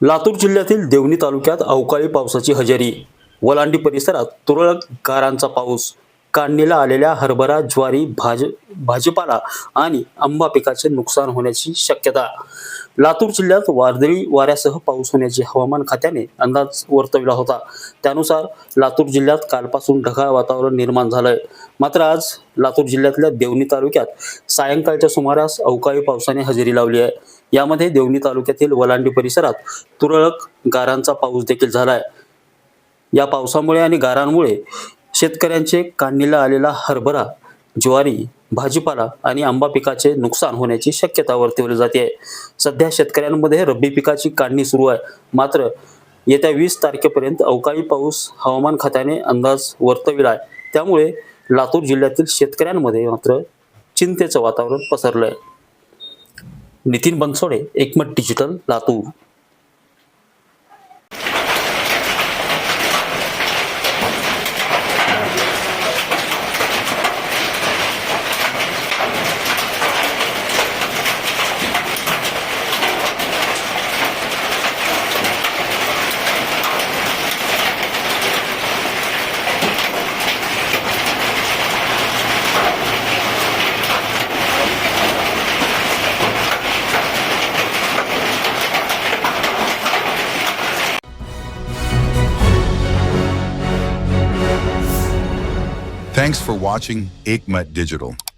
लातूर जिल्ह्यातील देवणी तालुक्यात अवकाळी पावसाची हजेरी. वलांडी परिसरात तुरळक गारांचा पाऊस. काढणीला आलेल्या हरभरा, ज्वारी, भाजीपाला आणि आंबा पिकाचे नुकसान होण्याची शक्यता. लातूर जिल्ह्यात वादळी वाऱ्यासह पाऊस होण्याची हवामान खात्याने अंदाज वर्तविला होता. त्यानुसार लातूर जिल्ह्यात कालपासून ढगाळ वातावरण निर्माण झालंय. मात्र आज लातूर जिल्ह्यातल्या देवणी तालुक्यात सायंकाळच्या सुमारास अवकाळी पावसाने हजेरी लावली आहे. यामध्ये देवणी तालुक्यातील वलांडी परिसरात तुरळक गारांचा पाऊस देखील झालाय. या पावसामुळे आणि गारांमुळे शेतकऱ्यांचे काढणीला आलेला हरभरा, ज्वारी, भाजीपाला आणि आंबा पिकाचे नुकसान होण्याची शक्यता वर्तवली जाते. सध्या शेतकऱ्यांमध्ये रब्बी पिकाची काढणी सुरू आहे. मात्र येत्या 20 तारखेपर्यंत अवकाळी पाऊस हवामान खात्याने अंदाज वर्तविला आहे. त्यामुळे लातूर जिल्ह्यातील शेतकऱ्यांमध्ये मात्र चिंतेचं वातावरण पसरलंय. नितीन बनसोडे, एकमत digital, Latur. Thanks for watching Ekmat Digital.